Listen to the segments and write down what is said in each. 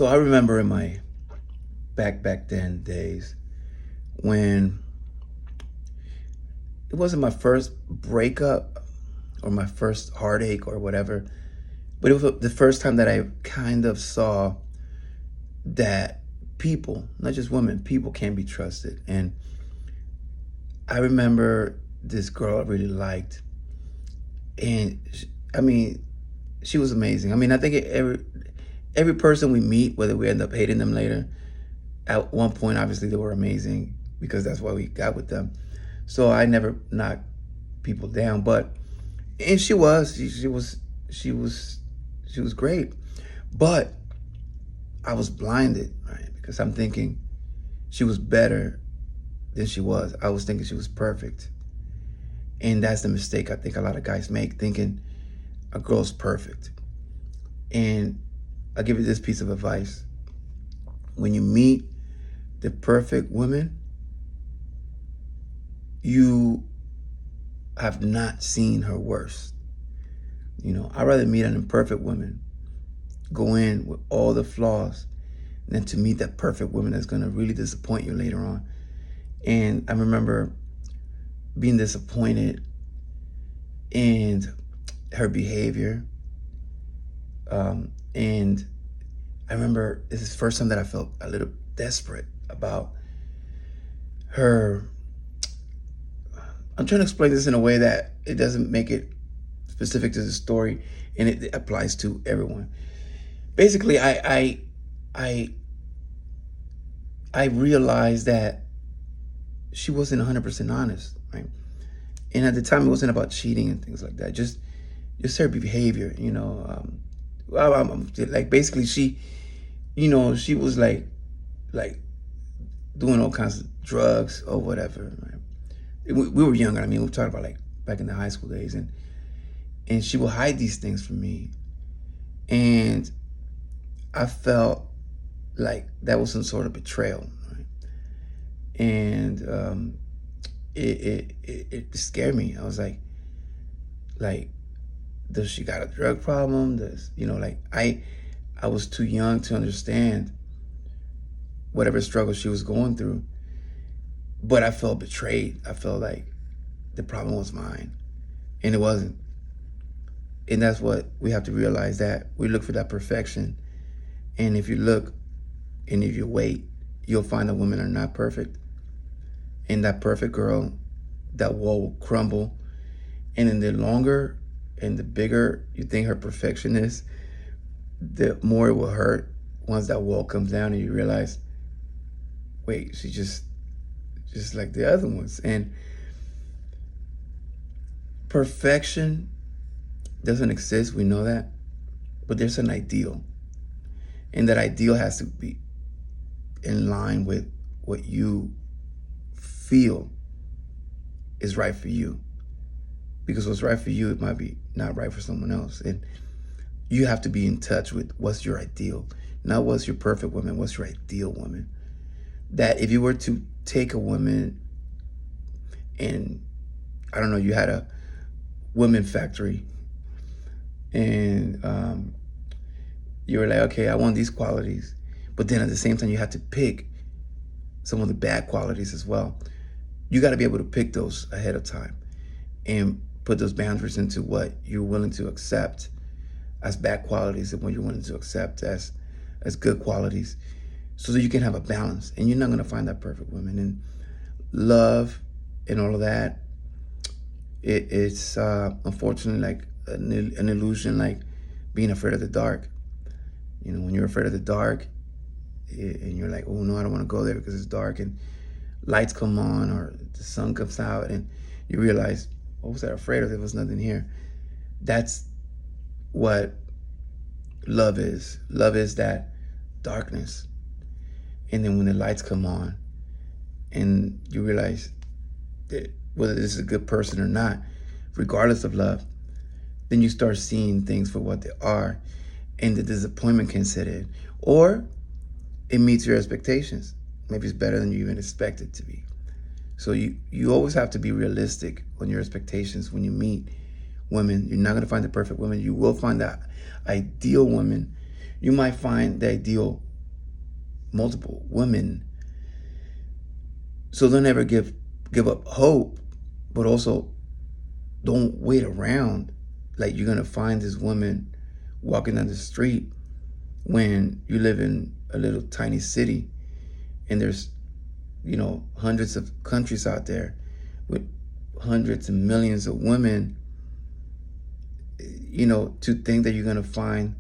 So I remember in my back then days when it wasn't my first breakup or my first heartache or whatever, but it was the first time that I kind of saw that people, not just women, people can be trusted. And I remember this girl I really liked, and I mean, she was amazing. I mean, I think every person we meet, whether we end up hating them later, at one point, obviously they were amazing because that's why we got with them. So I never knocked people down, but and she was great, but I was blinded, right? Because I'm thinking she was better than she was. I was thinking she was perfect, and that's the mistake I think a lot of guys make, thinking a girl's perfect. And I'll give you this piece of advice: when you meet the perfect woman, you have not seen her worst. You know, I'd rather meet an imperfect woman, go in with all the flaws, than to meet that perfect woman that's gonna really disappoint you later on. And I remember being disappointed in her behavior. And I remember this is the first time that I felt a little desperate about her. I'm trying to explain this in a way that it doesn't make it specific to the story, and it applies to everyone. Basically, I I realized that she wasn't 100% honest, right? And at the time, it wasn't about cheating and things like that. Just her behavior, you know. Like basically, she was like doing all kinds of drugs or whatever. Right? We were younger. I mean, we were talking about like back in the high school days, and she would hide these things from me, and I felt like that was some sort of betrayal, right? And it scared me. I was like, does she got a drug problem? Does like I was too young to understand whatever struggle she was going through, but I felt betrayed. I felt like the problem was mine, and it wasn't. And that's what we have to realize, that we look for that perfection, and if you look and if you wait, you'll find that women are not perfect. And that perfect girl, that wall will crumble. And then the longer and the bigger you think her perfection is, the more it will hurt once that wall comes down and you realize, wait, she's just like the other ones. And perfection doesn't exist, we know that, but there's an ideal. And that ideal has to be in line with what you feel is right for you. Because what's right for you, it might be not right for someone else. And you have to be in touch with what's your ideal. Not what's your perfect woman, what's your ideal woman. That if you were to take a woman and, I don't know, you had a women factory, and you were like, okay, I want these qualities. But then at the same time, you have to pick some of the bad qualities as well. You got to be able to pick those ahead of time and put those boundaries into what you're willing to accept as bad qualities and what you're willing to accept as good qualities, so that you can have a balance. And you're not going to find that perfect woman. And love and all of that, it's unfortunately like an illusion, like being afraid of the dark. You know, when you're afraid of the dark and you're like, oh no, I don't want to go there because it's dark, and lights come on or the sun comes out and you realize, what was I afraid of? There was nothing here. That's what love is. Love is that darkness. And then when the lights come on and you realize that whether this is a good person or not, regardless of love, then you start seeing things for what they are, and the disappointment can set in. Or it meets your expectations. Maybe it's better than you even expect it to be. So you always have to be realistic on your expectations when you meet women. You're not going to find the perfect woman. You will find that ideal woman. You might find the ideal multiple women. So don't ever give up hope, but also don't wait around like you're gonna find this woman walking down the street when you live in a little tiny city and there's, you know, hundreds of countries out there with hundreds and millions of women. You know, to think that you're gonna find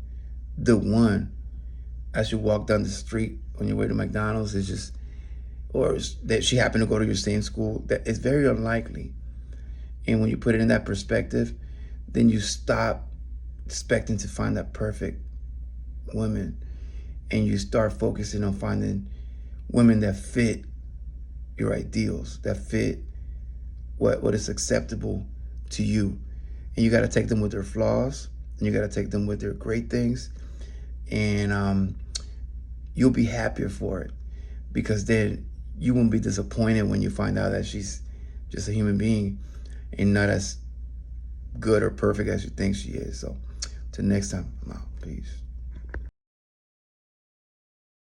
the one as you walk down the street on your way to McDonald's is just, or that she happened to go to your same school, that it's very unlikely. And when you put it in that perspective, then you stop expecting to find that perfect woman and you start focusing on finding women that fit your ideals, that fit what is acceptable to you. And you got to take them with their flaws, and you got to take them with their great things, and you'll be happier for it, because then you won't be disappointed when you find out that she's just a human being and not as good or perfect as you think she is. So till next time, I'm out. Peace.